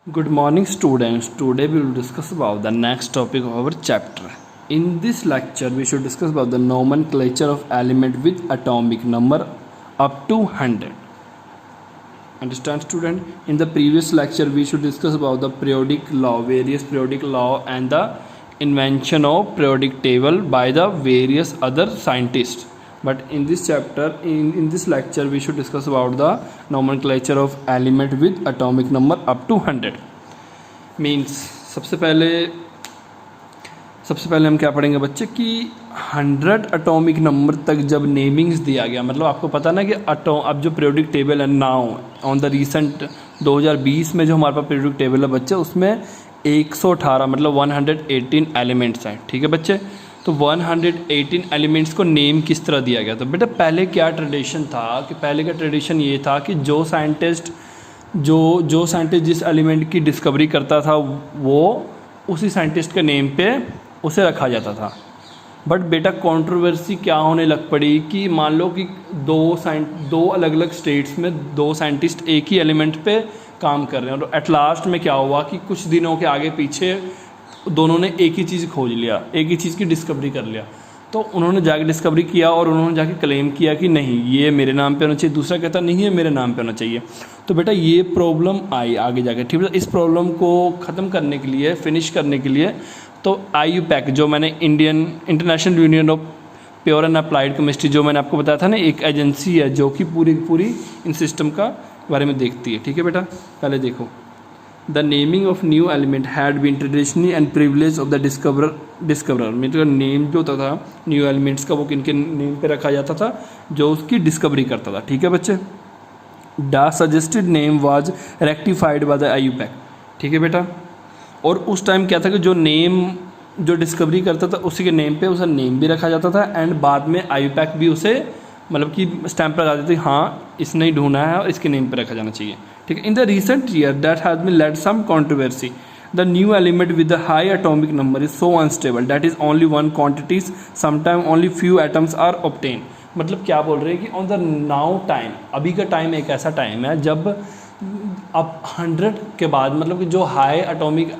Good morning students. Today we will discuss about the next topic of our chapter. In this lecture we should discuss about the nomenclature of element with atomic number up to 100. Understand student? In the previous lecture we should discuss about the periodic law, various periodic law and the invention of periodic table by the various other scientists. But in this chapter, in this lecture we should discuss about the nomenclature of element with atomic number up to 100. Means सबसे पहले हम क्या पढ़ेंगे बच्चे कि 100 atomic number तक जब namings दिया गया, मतलब आपको पता ना कि अब जो पीरियोडिक टेबल है नाउ ऑन द रिसेंट 2020 में जो हमारे पास पीरियोडिक टेबल है बच्चे, उसमें 118 मतलब 118 एलिमेंट्स हैं। ठीक है बच्चे, तो 118 एलिमेंट्स को नेम किस तरह दिया गया? तो बेटा पहले क्या ट्रेडिशन था कि पहले का ट्रेडिशन ये था कि जो साइंटिस्ट जिस एलिमेंट की डिस्कवरी करता था वो उसी साइंटिस्ट के नेम पे उसे रखा जाता था। बट बेटा कंट्रोवर्सी क्या होने लग पड़ी कि मान लो कि दो अलग अलग स्टेट्स में दो साइंटिस्ट एक ही एलिमेंट पे काम कर रहे हैं, और एट लास्ट में क्या हुआ कि कुछ दिनों के आगे पीछे दोनों ने एक ही चीज़ खोज लिया, एक ही चीज़ की डिस्कवरी कर लिया। तो उन्होंने जाके डिस्कवरी किया और उन्होंने जाके क्लेम किया कि नहीं ये मेरे नाम पे होना चाहिए, दूसरा कहता नहीं ये मेरे नाम पे होना चाहिए। तो बेटा ये प्रॉब्लम आई आगे जाके। ठीक है, इस प्रॉब्लम को ख़त्म करने के लिए, फिनिश करने के लिए तो IUPAC जो मैंने international union of pure and applied chemistry जो मैंने आपको बताया था ना, एक एजेंसी है जो कि पूरी इन सिस्टम का बारे में देखती है। ठीक है बेटा, पहले देखो the naming of new element had been traditionally and privilege of the discoverer. मतलब नेम जो होता था न्यू एलिमेंट्स का वो किनके नेम पे रखा जाता था? जो उसकी डिस्कवरी करता था। ठीक है बच्चे, the suggested name was rectified by the IUPAC। ठीक है बेटा, और उस टाइम क्या था कि जो डिस्कवरी करता था उसी के नेम पे उसका नेम भी रखा जाता था, एंड बाद में IUPAC भी उसे मतलब कि स्टैंप लगा देती हाँ इसने ही ढूंढा है और इसके नेम पे रखा जाना चाहिए। ठीक है, in the recent year that has been led some controversy the new element with the high atomic number is so unstable that is only one quantities sometime only few atoms are obtain. मतलब क्या बोल रहे हैं कि on the now time, अभी का time एक ऐसा टाइम है जब अब 100 के बाद मतलब कि जो हाई एटॉमिक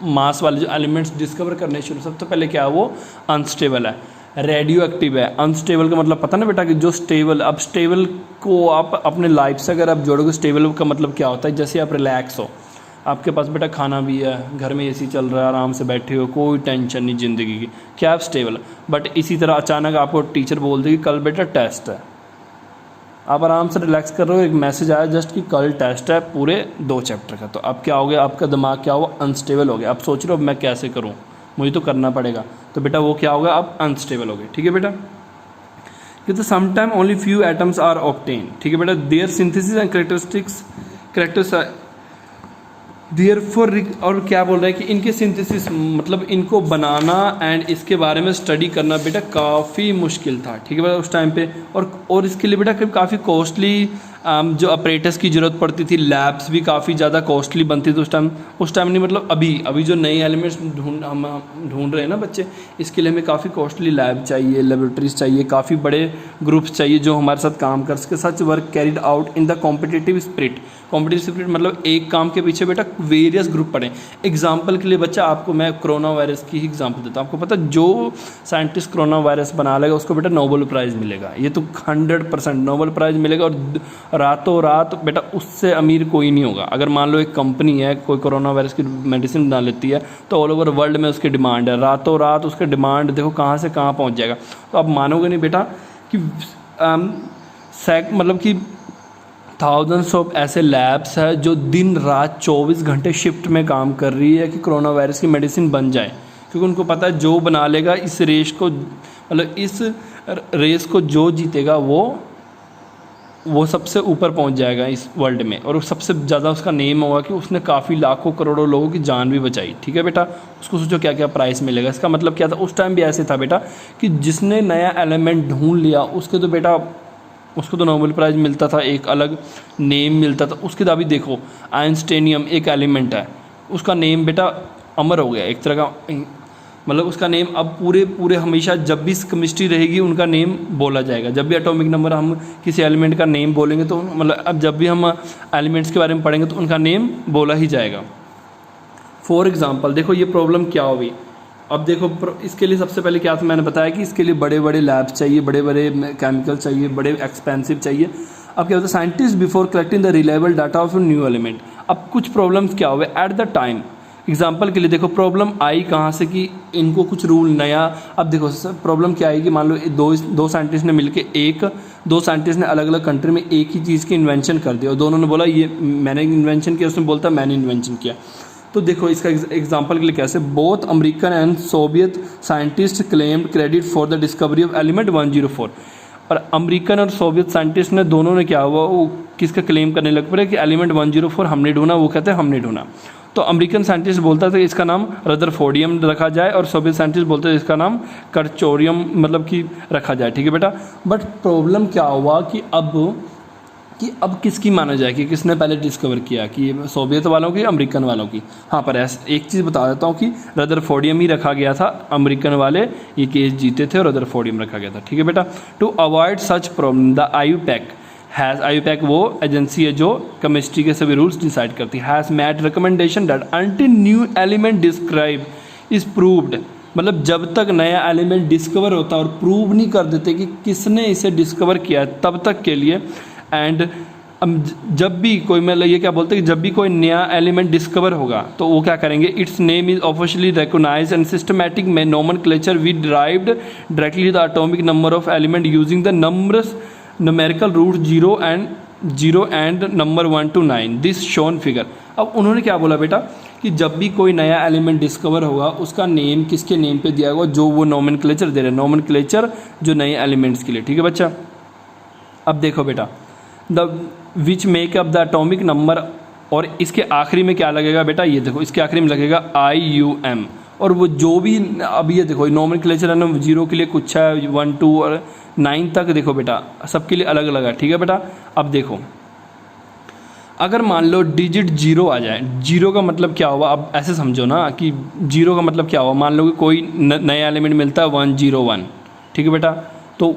मास वाले जो एलिमेंट्स डिस्कवर करने शुरू, सबसे पहले क्या है वो अनस्टेबल है, रेडियो एक्टिव है। अनस्टेबल का मतलब पता ना बेटा कि जो स्टेबल, अब स्टेबल को आप अपने लाइफ से अगर आप जोड़ोगे, स्टेबल का मतलब क्या होता है? जैसे आप रिलैक्स हो, आपके पास बेटा खाना भी है, घर में AC चल रहा है, आराम से बैठे हो, कोई टेंशन नहीं ज़िंदगी की, क्या आप स्टेबल। बट इसी तरह अचानक आपको टीचर बोल दे कि कल बेटा टेस्ट है, आप आराम से रिलैक्स कर रहे हो, एक मैसेज आया जस्ट कि कल टेस्ट है पूरे 2 चैप्टर का, तो अब क्या हो गया? आपका दिमाग क्या हुआ? अनस्टेबल हो गया। आप सोच रहे हो अब मैं कैसे करूँ, मुझे तो करना पड़ेगा, तो बेटा वो क्या होगा? आप अनस्टेबल हो गए। ठीक है बेटा, कि तो sometime only few atoms are obtain. ठीक है बेटा, their synthesis and characters therefore, और क्या बोल रहा है कि इनके सिंथेसिस मतलब इनको बनाना एंड इसके बारे में स्टडी करना बेटा काफ़ी मुश्किल था। ठीक है बेटा उस टाइम पे, और इसके लिए बेटा काफ़ी कॉस्टली जो अपरेटस की ज़रूरत पड़ती थी, लैब्स भी काफ़ी ज़्यादा कॉस्टली बनती थी उस टाइम नहीं, मतलब अभी जो नए एलिमेंट्स हम ढूंढ रहे हैं ना बच्चे, इसके लिए हमें काफ़ी कॉस्टली लैब चाहिए, लेबोरेटरीज चाहिए, काफ़ी बड़े ग्रुप्स चाहिए जो हमारे साथ काम कर सके। Such work carried out in the competitive spirit मतलब एक काम के पीछे बेटा वेरियस ग्रुप पड़े। एग्जाम्पल के लिए बच्चा आपको मैं कोरोना वायरस की ही एग्जाम्पल देता हूँ। आपको पता जो साइंटिस्ट कोरोना वायरस बना लेगा उसको बेटा नोबेल प्राइज़ मिलेगा, ये तो 100% नोबेल प्राइज़ मिलेगा, और रातों रात बेटा उससे अमीर कोई नहीं होगा। अगर मान लो एक कंपनी है कोई कोरोना वायरस की मेडिसिन बना लेती है तो ऑल ओवर वर्ल्ड में उसकी डिमांड है, रातों रात उसका डिमांड देखो कहाँ से कहाँ पहुँच जाएगा। तो आप मानोगे नहीं बेटा कि मतलब कि थाउजेंड्स ऑफ ऐसे लैब्स है जो दिन रात 24 घंटे शिफ्ट में काम कर रही है कि कोरोना वायरस की मेडिसिन बन जाए, क्योंकि उनको पता है जो बना लेगा इस रेस को, मतलब इस रेस को जो जीतेगा वो सबसे ऊपर पहुंच जाएगा इस वर्ल्ड में, और सबसे ज़्यादा उसका नेम होगा कि उसने काफ़ी लाखों करोड़ों लोगों की जान भी बचाई। ठीक है बेटा, उसको सोचो क्या क्या प्राइस मिलेगा। इसका मतलब क्या था? उस टाइम भी ऐसे था बेटा कि जिसने नया एलिमेंट ढूंढ लिया उसको तो नोबेल प्राइज़ मिलता था, एक अलग नेम मिलता था। उसके अभी देखो आइंस्टाइनियम एक एलिमेंट है, उसका नेम बेटा अमर हो गया एक तरह का, मतलब उसका नेम अब पूरे हमेशा जब भी केमिस्ट्री रहेगी उनका नेम बोला जाएगा। जब भी एटॉमिक नंबर हम किसी एलिमेंट का नेम बोलेंगे तो मतलब अब जब भी हम एलिमेंट्स के बारे में पढ़ेंगे तो उनका नेम बोला ही जाएगा। फॉर एग्जांपल देखो ये प्रॉब्लम क्या हुई। अब देखो इसके लिए सबसे पहले क्या था, मैंने बताया कि इसके लिए बड़े बड़े लैब्स चाहिए, बड़े बड़े केमिकल चाहिए, बड़े एक्सपेंसिव चाहिए। अब क्या होता है, scientist before collecting the reliable data of new element. अब कुछ प्रॉब्लम्स क्या हुए एट द टाइम, एग्जाम्पल के लिए देखो प्रॉब्लम आई कहाँ से कि इनको कुछ रूल नया। अब देखो प्रॉब्लम क्या आई कि मान लो दो साइंटिस्ट ने मिलकर दो साइंटिस्ट ने अलग अलग कंट्री में एक ही चीज़ की इन्वेंशन कर दिया और दोनों ने बोला ये मैंने इन्वेंशन किया, उसने बोलता मैंने इन्वेंशन किया। तो देखो इसका एग्जांपल के लिए कैसे, both American and Soviet scientist claimed credit for the discovery of element 104। और अमेरिकन और सोवियत साइंटिस्ट ने दोनों ने क्या हुआ, वो किसका क्लेम करने लग पड़े कि एलिमेंट 104 हमने ढूंढा, वो कहते हैं हमने ढूंढा। तो अमेरिकन साइंटिस्ट बोलता था इसका नाम रदरफोर्डियम रखा जाए और सोवियत साइंटिस्ट बोलते थे इसका नाम कर्चोरियम मतलब कि रखा जाए, ठीक है बेटा। बट प्रॉब्लम क्या हुआ कि अब किसकी माना जाए कि किसने पहले डिस्कवर किया, कि सोवियत वालों की अमेरिकन वालों की। हाँ पर एक चीज़ बता देता हूँ कि रदरफोर्डियम ही रखा गया था, अमेरिकन वाले ये केस जीते थे और रदरफोर्डियम रखा गया था, ठीक है बेटा। To avoid such problem the IUPAC वो एजेंसी है जो केमिस्ट्री के सभी रूल्स डिसाइड करती है, has made recommendation that until new element describe is proved. मतलब जब तक नया एलिमेंट डिस्कवर होता है और प्रूव नहीं कर देते कि किसने इसे डिस्कवर किया तब तक के लिए। एंड जब भी कोई मतलब ये क्या बोलते हैं कि जब भी कोई नया एलिमेंट डिस्कवर होगा तो वो क्या करेंगे, its name is officially recognised and systematic में nomenclature we derived directly the atomic number of element using the numbers numerical root 0 and number 1 to 9 this shown figure. अब उन्होंने क्या बोला बेटा कि जब भी कोई नया एलिमेंट डिस्कवर होगा उसका नेम किसके नेम पे दिया होगा, जो वो नोमेनक्लेचर दे रहे हैं, नोमेनक्लेचर जो नए एलिमेंट्स के लिए, ठीक है बच्चा। अब देखो बेटा the which make up the atomic number, और इसके आखिरी में क्या लगेगा बेटा, ये देखो इसके आखिरी में लगेगा IUM। और वो जो भी अब ये देखो नोमेनक्लेचर है ना, 0 के लिए कुछ है, 1 2 और 9 तक देखो बेटा सबके लिए अलग अलग है, ठीक है बेटा। अब देखो अगर मान लो डिजिट 0 आ जाए, 0 का मतलब क्या हुआ, अब ऐसे समझो ना कि 0 का मतलब क्या हुआ, मान लो कि कोई नया एलिमेंट मिलता है 101, ठीक है बेटा। तो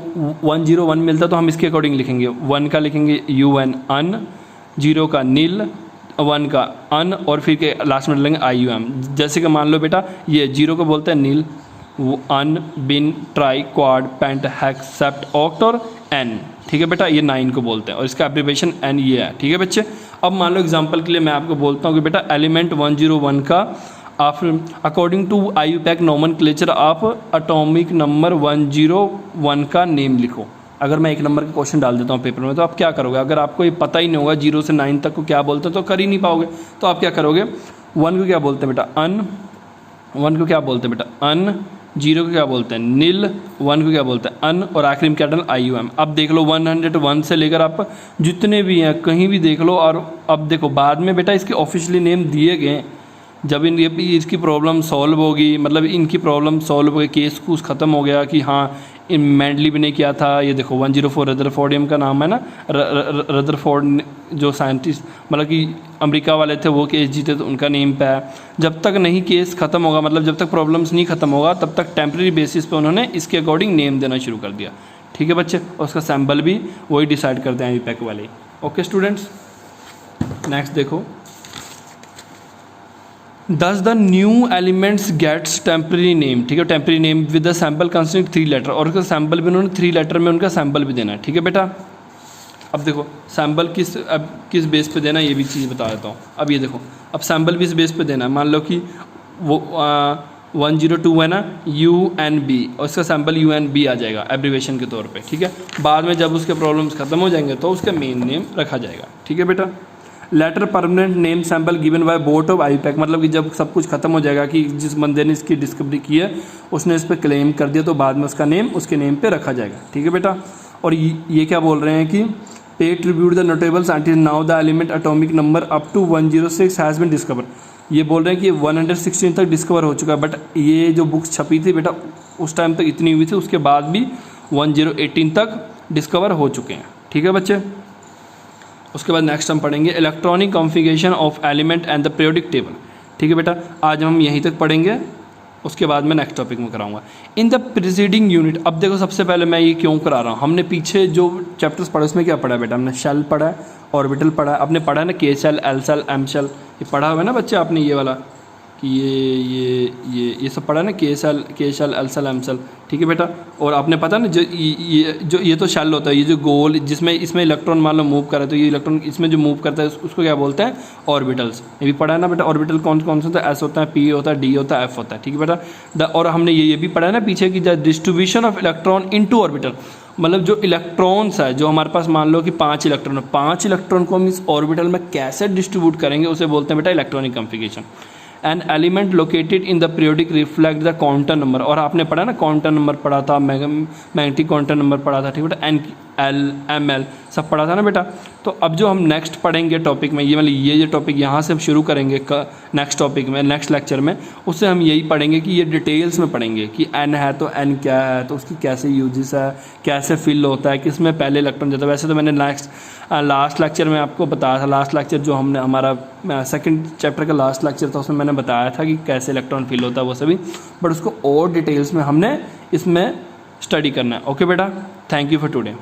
101 मिलता तो हम इसके अकॉर्डिंग लिखेंगे, 1 का लिखेंगे UN अन, 0 का नील, 1 का अन और फिर के लास्ट में लेंगे IUM। जैसे कि मान लो बेटा ये 0 को बोलते हैं नील, वो un, bi, tri, quad, pent, hex, sept, oct और एन, ठीक है बेटा। ये 9 को बोलते हैं और इसका एब्रिविएशन एन ये है, ठीक है बच्चे। अब मान लो एग्जांपल के लिए मैं आपको बोलता हूँ कि बेटा एलिमेंट 101 का आप अकॉर्डिंग टू आईयूपैक नोमेनक्लेचर आप एटॉमिक नंबर 101 का नेम लिखो। अगर मैं 1 नंबर का क्वेश्चन डाल देता हूँ पेपर में तो आप क्या करोगे, अगर आपको ये पता ही नहीं होगा 0 से 9 तक को क्या बोलते हैं तो कर ही नहीं पाओगे। तो आप क्या करोगे, 1 को क्या बोलते हैं बेटा अन, 1 को क्या बोलते हैं बेटा अन, 0 को क्या बोलते हैं नील, 1 को क्या बोलते हैं अन और आखिरी में क्या डाल IUM। अब देख लो 101 से लेकर आप जितने भी हैं कहीं भी देख लो। और अब देखो बाद में बेटा इसके ऑफिशियली नेम दिए गए, जब इसकी प्रॉब्लम सॉल्व होगी, मतलब इनकी प्रॉब्लम सॉल्व हो गई, केस कूस ख़त्म हो गया कि हाँ इन मैंडलीव ने किया था। ये देखो 104 रदरफोर्डियम का नाम है ना, रदरफोर्ड जो साइंटिस्ट मतलब कि अमेरिका वाले थे वो केस जीते तो उनका नेम पे है। जब तक नहीं केस ख़त्म होगा, मतलब जब तक प्रॉब्लम्स नहीं ख़त्म होगा तब तक टेम्प्रेरी बेसिस पे उन्होंने इसके अकॉर्डिंग नेम देना शुरू कर दिया, ठीक है बच्चे। और उसका सैम्पल भी वही डिसाइड करते हैं आईयूपैक वाले। ओके स्टूडेंट्स, नेक्स्ट देखो, Thus the new elements gets temporary name, ठीक है, temporary name with the sample consisting 3 letter, और उसका सैम्पल भी उन्होंने 3 लेटर में उनका सैम्पल भी देना है, ठीक है बेटा। अब देखो सैम्पल किस बेस पे देना है ये भी चीज़ बता देता हूँ। अब ये देखो अब सैम्पल भी इस बेस पे देना है, मान लो कि वो 102 है ना UNB और उसका सैम्पल UNB आ जाएगा एब्रीवेशन के तौर पे, ठीक है। बाद में जब उसके प्रॉब्लम्स खत्म हो जाएंगे तो उसका मेन नेम रखा जाएगा, ठीक है बेटा। Letter permanent name sample given by board of IUPAC, मतलब कि जब सब कुछ खत्म हो जाएगा कि जिस बंदे ने इसकी डिस्कवरी की है उसने इस पर क्लेम कर दिया तो बाद में उसका नेम उसके नेम पे रखा जाएगा, ठीक है बेटा। और ये क्या बोल रहे हैं कि pay tribute the notable scientist now the element atomic number up to 106 has been discover. ये बोल रहे हैं कि 116 तक डिस्कवर हो चुका है, बट ये जो बुक्स छपी थी बेटा उस टाइम तक इतनी हुई थी, उसके बाद भी 1018 तक डिस्कवर हो चुके हैं, ठीक है बच्चे। उसके बाद नेक्स्ट हम पढ़ेंगे electronic configuration of element and the periodic table, ठीक है बेटा। आज हम यहीं तक पढ़ेंगे, उसके बाद मैं नेक्स्ट टॉपिक में कराऊंगा इन द प्रीसीडिंग यूनिट। अब देखो सबसे पहले मैं ये क्यों करा रहा हूँ, हमने पीछे जो चैप्टर्स पढ़े उसमें क्या पढ़ा है बेटा, हमने शेल पढ़ा है, ऑर्बिटल पढ़ा है, आपने पढ़ा है ना K shell, L shell, M shell, ये पढ़ा हुआ है ना बच्चे आपने ये वाला, कि ये सब पढ़ा ना, K shell L shell M shell, ठीक है बेटा। और आपने पता ना जो ये तो शेल होता है, ये जो गोल जिसमें इसमें इलेक्ट्रॉन मान लो मूव कर रहा है, तो ये इलेक्ट्रॉन इसमें जो मूव करता है उसको क्या बोलते हैं, ऑर्बिटल्स। ये भी पढ़ा है ना बेटा। ऑर्बिटल कौन कौन से होता है, एस होता है, पी होता है, डी होता है, एफ होता है, ठीक है बेटा। और हमने ये भी पढ़ा है ना पीछे की distribution of electron into orbital, मतलब जो इलेक्ट्रॉन्स है, जो हमारे पास मान लो कि 5 इलेक्ट्रॉन है, 5 इलेक्ट्रॉन को हम इस ऑर्बिटल में कैसे डिस्ट्रीब्यूट करेंगे उसे बोलते हैं बेटा electronic configuration. An element located in the periodic reflect the quantum number, और आपने पढ़ा ना क्वांटम नंबर पढ़ा था, मैग्नेटिक क्वांटम नंबर पढ़ा था, ठीक है बेटा, एन एल एम एल सब पढ़ा था ना बेटा। तो अब जो हम नेक्स्ट पढ़ेंगे टॉपिक में, ये मतलब ये टॉपिक यहाँ से हम शुरू करेंगे नेक्स्ट टॉपिक में, नेक्स्ट लेक्चर में, उससे हम यही पढ़ेंगे कि ये डिटेल्स में पढ़ेंगे कि एन है तो एन क्या है, तो उसकी कैसे यूजेस है, कैसे फिल होता है, किस में पहले इलेक्ट्रॉन जाता है। वैसे तो मैंने लास्ट लेक्चर में आपको बताया था, लास्ट लेक्चर जो हमने हमारा सेकंड चैप्टर का लास्ट लेक्चर था, उसमें मैंने बताया था कि कैसे इलेक्ट्रॉन फिल होता है वो सभी, बट उसको और डिटेल्स में हमने इसमें स्टडी करना है। ओके बेटा, थैंक यू फॉर टुडे।